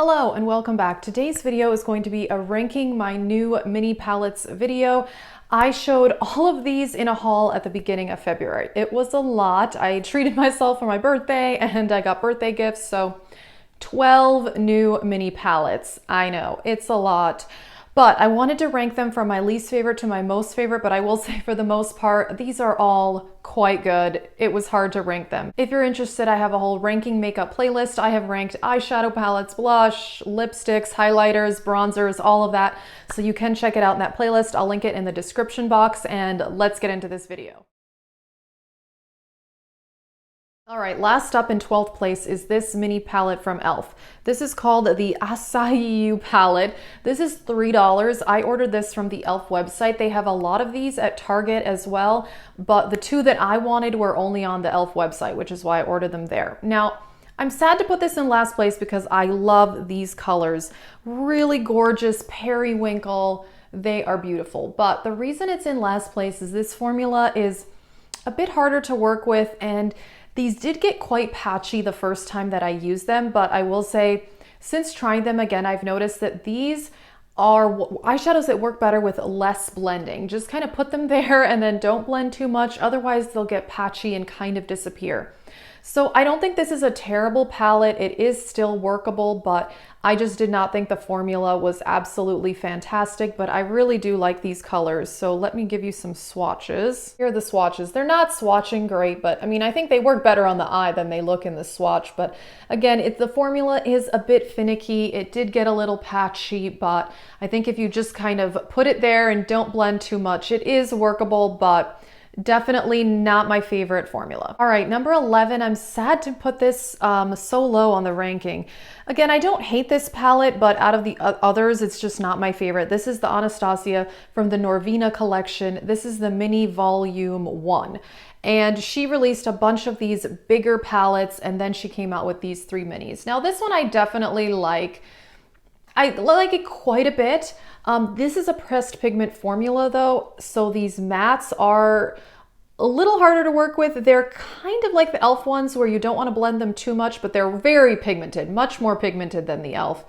Hello and welcome back. Today's video is going to be a ranking my new mini palettes video. I showed all of these in a haul at the beginning of February. It was a lot. I treated myself for my birthday and I got birthday gifts, so 12 new mini palettes. I know, it's a lot. But I wanted to rank them from my least favorite to my most favorite, but I will say for the most part, these are all quite good. It was hard to rank them. If you're interested, I have a whole ranking makeup playlist. I have ranked eyeshadow palettes, blush, lipsticks, highlighters, bronzers, all of that. So you can check it out in that playlist. I'll link it in the description box, and let's get into this video. All right, last up in 12th place is this mini palette from e.l.f. This is called the Acai palette. This is $3. I ordered this from the e.l.f. website. They have a lot of these at Target as well, but the two that I wanted were only on the e.l.f. website, which is why I ordered them there. Now, I'm sad to put this in last place because I love these colors. Really gorgeous periwinkle. They are beautiful, but the reason it's in last place is this formula is a bit harder to work with, and these did get quite patchy the first time that I used them, but I will say since trying them again, I've noticed that these are eyeshadows that work better with less blending. Just kind of put them there and then don't blend too much, otherwise they'll get patchy and kind of disappear. So I don't think this is a terrible palette. It is still workable, but I just did not think the formula was absolutely fantastic, but I really do like these colors. So let me give you some swatches. Here are the swatches. They're not swatching great, but I mean, I think they work better on the eye than they look in the swatch. But again, the formula is a bit finicky. It did get a little patchy, but I think if you just kind of put it there and don't blend too much, it is workable, but definitely not my favorite formula. All right, number 11, I'm sad to put this so low on the ranking. Again, I don't hate this palette, but out of the others, it's just not my favorite. This is the Anastasia from the Norvina collection. This is the mini volume 1. And she released a bunch of these bigger palettes, and then she came out with these 3 minis. Now this one I definitely like. I like it quite a bit. This is a pressed pigment formula though, so these mattes are a little harder to work with. They're kind of like the e.l.f. ones where you don't want to blend them too much, but they're very pigmented, much more pigmented than the e.l.f.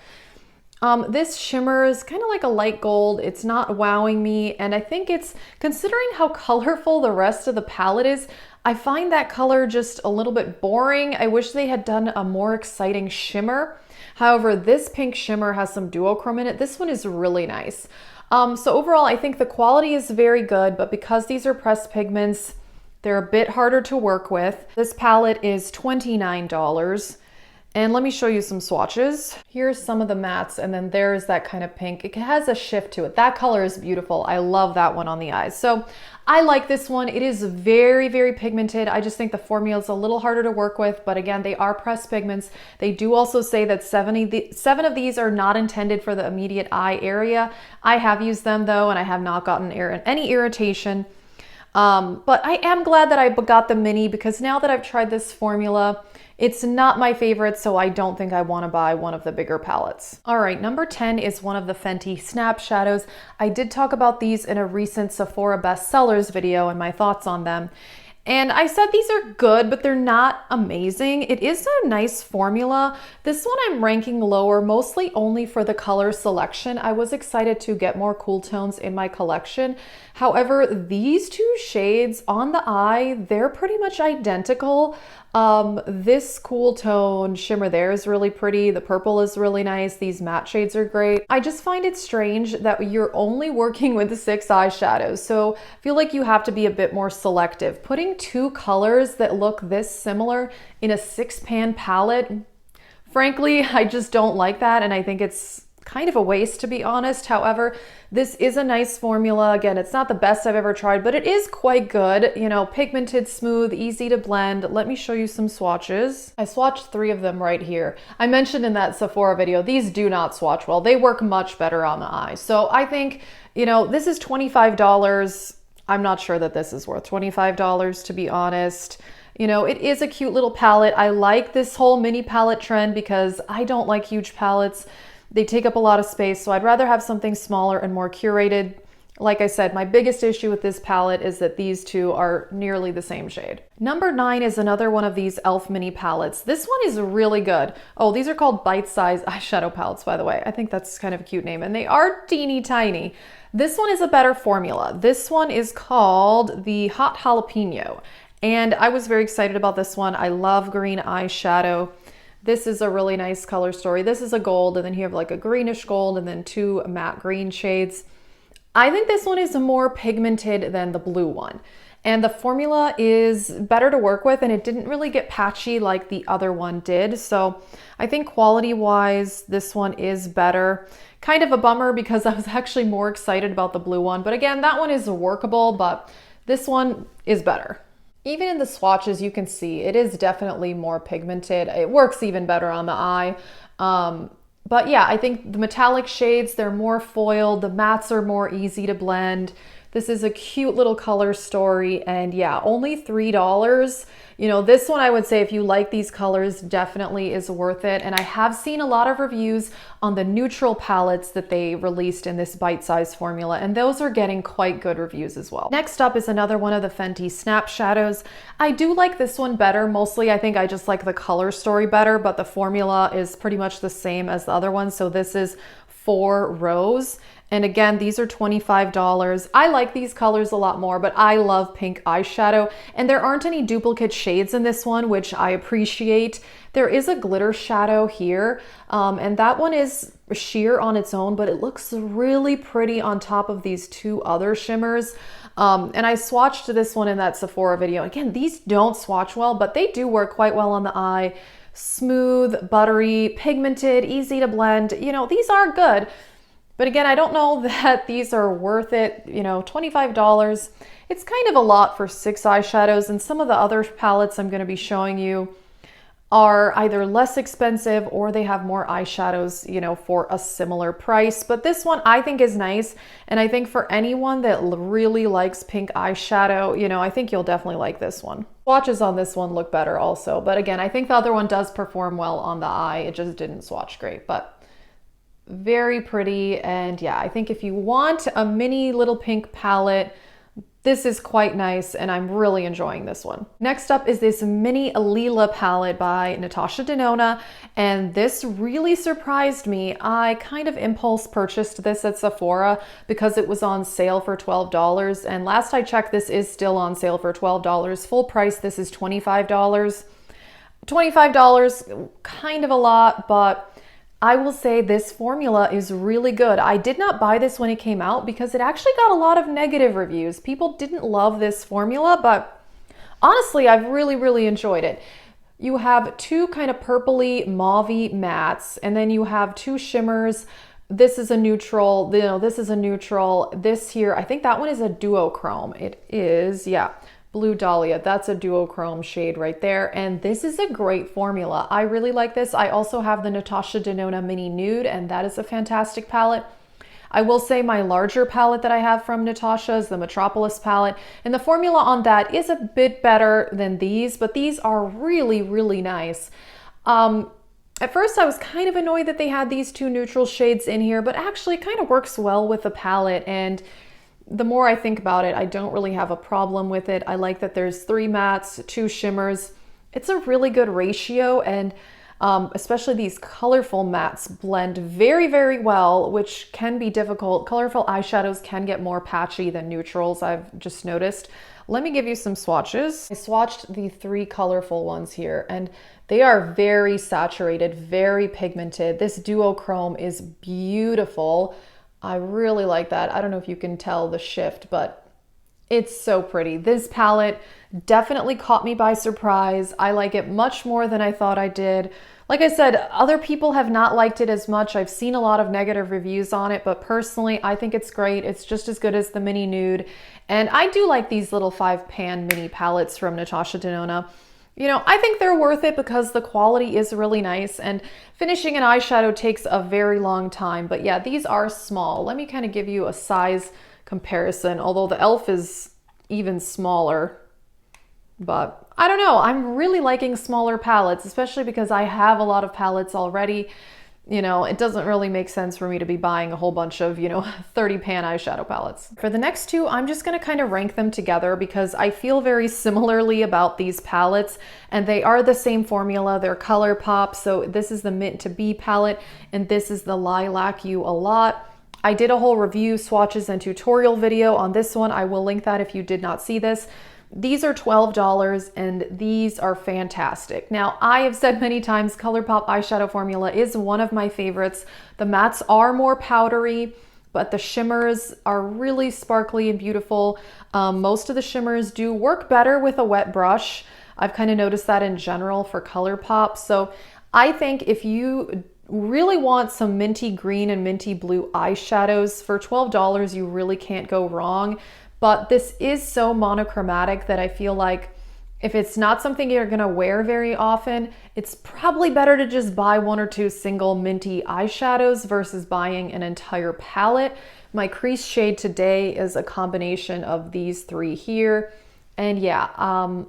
This shimmer is kind of like a light gold. It's not wowing me, and I think it's, considering how colorful the rest of the palette is, I find that color just a little bit boring. I wish they had done a more exciting shimmer. However, this pink shimmer has some duochrome in it. This one is really nice. So overall, I think the quality is very good, but because these are pressed pigments, they're a bit harder to work with. This palette is $29. And let me show you some swatches. Here's some of the mattes, and then there's that kind of pink. It has a shift to it. That color is beautiful. I love that one on the eyes. So I like this one. It is very, very pigmented. I just think the formula is a little harder to work with, but again, they are pressed pigments. They do also say that 7 of these are not intended for the immediate eye area. I have used them though, and I have not gotten any irritation. But I am glad that I got the mini, because now that I've tried this formula, it's not my favorite, so I don't think I want to buy one of the bigger palettes. All right, number 10 is one of the Fenty Snap Shadows. I did talk about these in a recent Sephora bestsellers video and my thoughts on them. And I said these are good, but they're not amazing. It is a nice formula. This one I'm ranking lower, mostly only for the color selection. I was excited to get more cool tones in my collection. However, these 2 shades on the eye, they're pretty much identical. This cool tone shimmer there is really pretty. The purple is really nice. These matte shades are great. I just find it strange that you're only working with 6 eyeshadows. So I feel like you have to be a bit more selective. Putting 2 colors that look this similar in a 6-pan palette, frankly, I just don't like that. And I think it's kind of a waste, to be honest. However, this is a nice formula. Again, it's not the best I've ever tried, but it is quite good. You know, pigmented, smooth, easy to blend. Let me show you some swatches. I swatched 3 of them right here. I mentioned in that Sephora video, these do not swatch well. They work much better on the eye. So I think, you know, this is $25. I'm not sure that this is worth $25, to be honest. You know, it is a cute little palette. I like this whole mini palette trend because I don't like huge palettes. They take up a lot of space, so I'd rather have something smaller and more curated. Like I said, my biggest issue with this palette is that these two are nearly the same shade. Number 9 is another one of these e.l.f. mini palettes. This one is really good. Oh, these are called bite-sized eyeshadow palettes, by the way. I think that's kind of a cute name, and they are teeny tiny. This one is a better formula. This one is called the Hot Jalapeno, and I was very excited about this one. I love green eyeshadow. This is a really nice color story. This is a gold, and then you have like a greenish gold, and then 2 matte green shades. I think this one is more pigmented than the blue one, and the formula is better to work with, and it didn't really get patchy like the other one did. So I think quality wise, this one is better. Kind of a bummer because I was actually more excited about the blue one, but again, that one is workable, but this one is better. Even in the swatches, you can see it is definitely more pigmented. It works even better on the eye. But yeah, I think the metallic shades, they're more foiled. The mattes are more easy to blend. This is a cute little color story, and yeah, only $3. You know, this one I would say if you like these colors, definitely is worth it. And I have seen a lot of reviews on the neutral palettes that they released in this bite-sized formula, and those are getting quite good reviews as well. Next up is another one of the Fenty Snap Shadows. I do like this one better. Mostly I think I just like the color story better, but the formula is pretty much the same as the other one. So this is 4 Rose. And again, these are $25. I like these colors a lot more, but I love pink eyeshadow, and there aren't any duplicate shades in this one, which I appreciate. There is a glitter shadow here, and that one is sheer on its own, but it looks really pretty on top of these 2 other shimmers. And I swatched this one in that Sephora video. Again, these don't swatch well, but they do work quite well on the eye. Smooth, buttery, pigmented, easy to blend. You know, these are good. But again, I don't know that these are worth it. You know, $25. It's kind of a lot for 6 eyeshadows, and some of the other palettes I'm going to be showing you are either less expensive or they have more eyeshadows, you know, for a similar price. But this one I think is nice, and I think for anyone that really likes pink eyeshadow, you know, I think you'll definitely like this one. Swatches on this one look better also, but again, I think the other one does perform well on the eye. It just didn't swatch great, but very pretty. And yeah, I think if you want a mini little pink palette, this is quite nice, and I'm really enjoying this one. Next up is this mini Alila palette by Natasha Denona, and this really surprised me. I kind of impulse purchased this at Sephora because it was on sale for $12, and last I checked, this is still on sale for $12. Full price, this is $25. $25, kind of a lot, but I will say this formula is really good. I did not buy this when it came out because it actually got a lot of negative reviews. People didn't love this formula, but honestly, I've really enjoyed it. You have 2 kind of purpley mauvey mattes, and then you have 2 shimmers. This is a neutral, you know, this is a neutral. This here, I think that one is a duochrome. It is, yeah. Blue Dahlia, that's a duochrome shade right there. And this is a great formula. I really like this. I also have the Natasha Denona Mini Nude, and that is a fantastic palette. I will say my larger palette that I have from Natasha is the Metropolis palette, and the formula on that is a bit better than these, but these are really nice. At first I was kind of annoyed that they had these 2 neutral shades in here, but actually it kind of works well with the palette, and the more I think about it, I don't really have a problem with it. I like that there's 3 mattes, 2 shimmers. It's a really good ratio, and especially these colorful mattes blend very well, which can be difficult. Colorful eyeshadows can get more patchy than neutrals, I've just noticed. Let me give you some swatches. I swatched the 3 colorful ones here, and they are very saturated, very pigmented. This duochrome is beautiful. I really like that. I don't know if you can tell the shift, but it's so pretty. This palette definitely caught me by surprise. I like it much more than I thought I did. Like I said, other people have not liked it as much. I've seen a lot of negative reviews on it, but personally, I think it's great. It's just as good as the Mini Nude. And I do like these little 5-pan mini palettes from Natasha Denona. You know, I think they're worth it because the quality is really nice, and finishing an eyeshadow takes a very long time. But yeah, these are small. Let me kind of give you a size comparison, although the e.l.f. is even smaller. But I don't know, I'm really liking smaller palettes, especially because I have a lot of palettes already. you know, it doesn't really make sense for me to be buying a whole bunch of, 30 pan eyeshadow palettes. For the next two, I'm just gonna kind of rank them together because I feel very similarly about these palettes, and they are the same formula. They're Colourpop. So this is the Mint to Be palette, and this is the Lilac You a Lot. I did a whole review, swatches, and tutorial video on this one. I will link that if you did not see this. These are $12 and these are fantastic. Now, I have said many times Colourpop eyeshadow formula is one of my favorites. The mattes are more powdery, but the shimmers are really sparkly and beautiful. Most of the shimmers do work better with a wet brush. I've kind of noticed that in general for Colourpop. So I think if you really want some minty green and minty blue eyeshadows for $12, you really can't go wrong. But this is so monochromatic that I feel like if it's not something you're gonna wear very often, it's probably better to just buy one or two single minty eyeshadows versus buying an entire palette. My crease shade today is a combination of these three here. And yeah,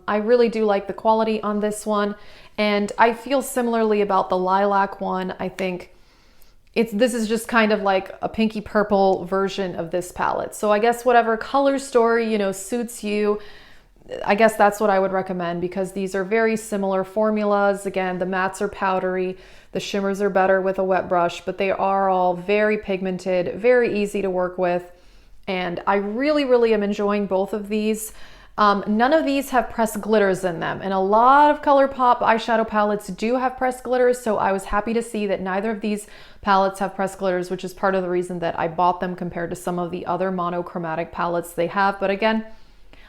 I really do like the quality on this one. And I feel similarly about the lilac one. I think this is just kind of like a pinky purple version of this palette. So I guess whatever color story, suits you, I guess that's what I would recommend because these are very similar formulas. Again, the mattes are powdery, the shimmers are better with a wet brush, but they are all very pigmented, very easy to work with. And I really, really am enjoying both of these. None of these have pressed glitters in them, and a lot of Colourpop eyeshadow palettes do have pressed glitters, so I was happy to see that neither of these palettes have pressed glitters, which is part of the reason that I bought them compared to some of the other monochromatic palettes they have. But again,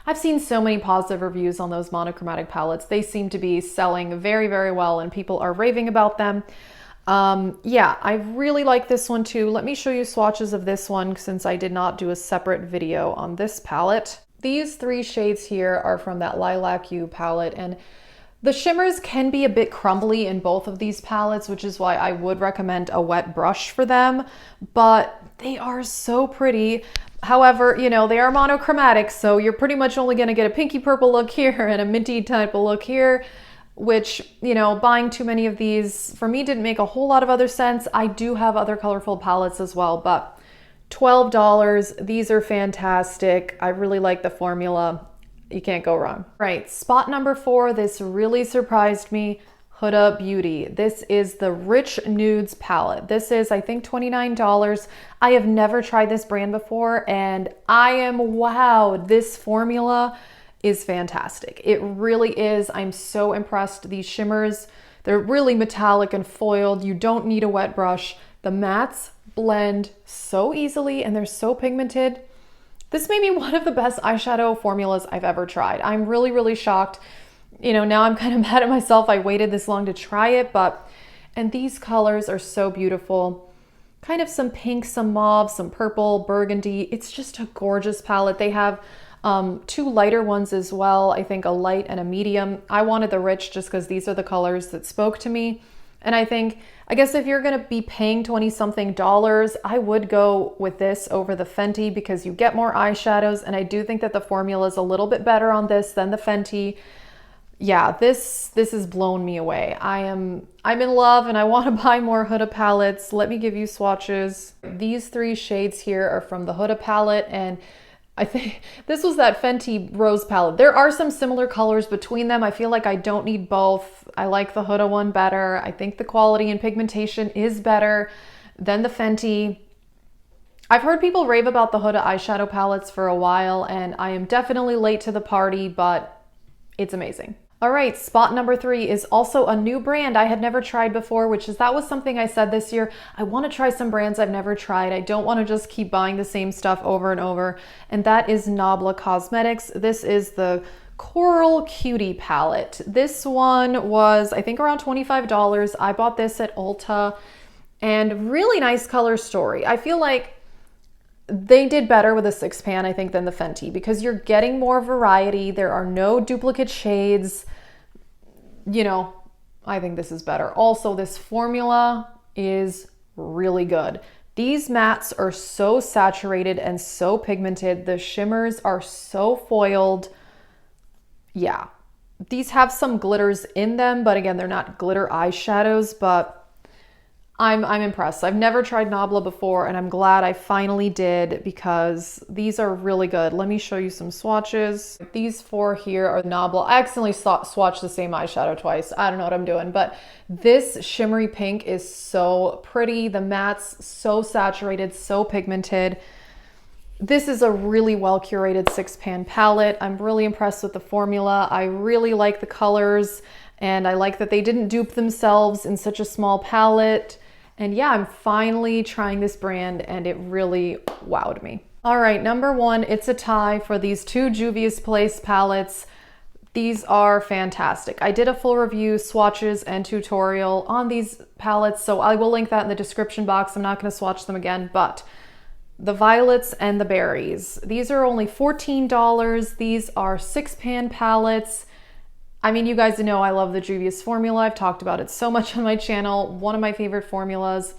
I've seen so many positive reviews on those monochromatic palettes. They seem to be selling very, very well, and people are raving about them. Yeah, I really like this one too. Let me show you swatches of this one since I did not do a separate video on this palette. These three shades here are from that Lilac You palette, and the shimmers can be a bit crumbly in both of these palettes, which is why I would recommend a wet brush for them, but they are so pretty. However, they are monochromatic, so you're pretty much only going to get a pinky purple look here and a minty type of look here, which, buying too many of these for me didn't make a whole lot of other sense. I do have other colorful palettes as well, but $12. These are fantastic. I really like the formula. You can't go wrong. Right, spot number 4. This really surprised me. Huda Beauty. This is the Rich Nudes palette. This is, I think, $29. I have never tried this brand before, and I am wowed. This formula is fantastic. It really is. I'm so impressed. These shimmers, they're really metallic and foiled. You don't need a wet brush. The mattes blend so easily and they're so pigmented. This may be one of the best eyeshadow formulas I've ever tried. I'm really, really shocked. Now I'm kind of mad at myself. I waited this long to try it, and these colors are so beautiful. Kind of some pink, some mauve, some purple, burgundy. It's just a gorgeous palette. They have two lighter ones as well. I think a light and a medium. I wanted the rich just because these are the colors that spoke to me. And I guess if you're gonna be paying 20-something dollars, I would go with this over the Fenty because you get more eyeshadows, and I do think that the formula is a little bit better on this than the Fenty. Yeah, this has blown me away. I'm in love and I want to buy more Huda palettes. Let me give you swatches. These three shades here are from the Huda palette, and I think this was that Fenty Rose palette. There are some similar colors between them. I feel like I don't need both. I like the Huda one better. I think the quality and pigmentation is better than the Fenty. I've heard people rave about the Huda eyeshadow palettes for a while, and I am definitely late to the party, but it's amazing. All right, spot number 3 is also a new brand I had never tried before, that was something I said this year. I want to try some brands I've never tried. I don't want to just keep buying the same stuff over and over. And that is Nabla Cosmetics. This is the Coral Cutie palette. This one was, I think, around $25. I bought this at Ulta, and really nice color story. I feel like they did better with a 6-pan, I think, than the Fenty because you're getting more variety. There are no duplicate shades. I think this is better. Also, this formula is really good. These mattes are so saturated and so pigmented. The shimmers are so foiled. Yeah, these have some glitters in them, but again, they're not glitter eyeshadows, but I'm impressed. I've never tried Nabla before, and I'm glad I finally did because these are really good. Let me show you some swatches. These four here are Nabla. I accidentally swatched the same eyeshadow twice. I don't know what I'm doing, but this shimmery pink is so pretty. The matte's so saturated, so pigmented. This is a really well curated 6-pan palette. I'm really impressed with the formula. I really like the colors, and I like that they didn't dupe themselves in such a small palette. And yeah, I'm finally trying this brand and it really wowed me. All right, number one, it's a tie for these two Juvia's Place palettes. These are fantastic. I did a full review, swatches, and tutorial on these palettes, so I will link that in the description box. I'm not going to swatch them again, but the violets and the berries. These are only $14. These are 6-pan palettes. I mean, you guys know I love the Juvia's formula. I've talked about it so much on my channel. One of my favorite formulas.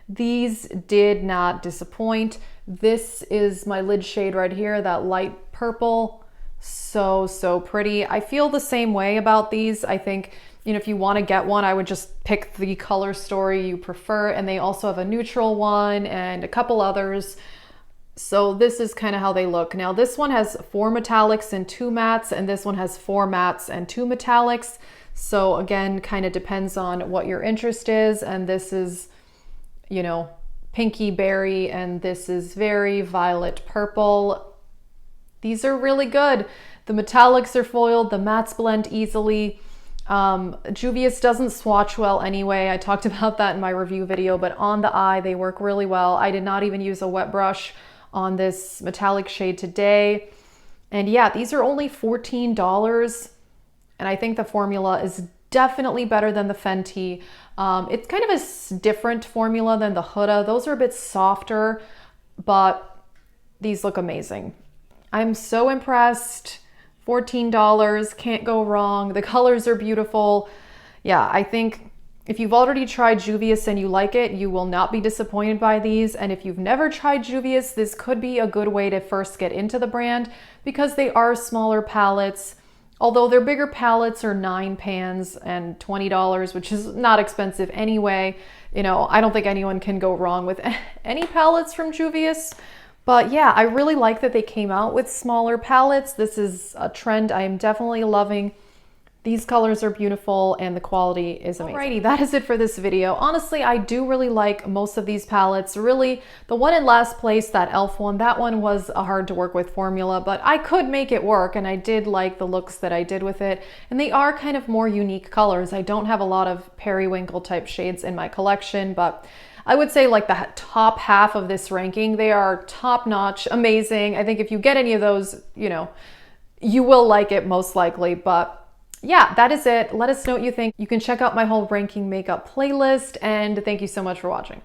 These did not disappoint. This is my lid shade right here, that light purple. So pretty. I feel the same way about these. I think, you know, if you want to get one, I would just pick the color story you prefer. And they also have a neutral one and a couple others. So this is kind of how they look. Now this one has 4 metallics and 2 mattes, and this one has 4 mattes and 2 metallics. So again, kind of depends on what your interest is. And this is, you know, pinky berry, and this is very violet purple. These are really good. The metallics are foiled, the mattes blend easily. Juvia's doesn't swatch well anyway. I talked about that in my review video, but on the eye, they work really well. I did not even use a wet brush on this metallic shade today. And yeah, these are only $14. And I think the formula is definitely better than the Fenty. It's kind of a different formula than the Huda. Those are a bit softer, but these look amazing. I'm so impressed. $14, can't go wrong. The colors are beautiful. Yeah, I think if you've already tried Juvia's and you like it, you will not be disappointed by these. And if you've never tried Juvia's, this could be a good way to first get into the brand because they are smaller palettes. Although their bigger palettes are 9 pans and $20, which is not expensive anyway. You know, I don't think anyone can go wrong with any palettes from Juvia's. But yeah, I really like that they came out with smaller palettes. This is a trend I am definitely loving. These colors are beautiful and the quality is amazing. Alrighty, that is it for this video. Honestly, I do really like most of these palettes. Really, the one in last place, that e.l.f. one, that one was a hard to work with formula, but I could make it work and I did like the looks that I did with it. And they are kind of more unique colors. I don't have a lot of periwinkle type shades in my collection, but I would say like the top half of this ranking, they are top notch, amazing. I think if you get any of those, you know, you will like it most likely, but yeah, that is it. Let us know what you think. You can check out my whole ranking makeup playlist, and thank you so much for watching.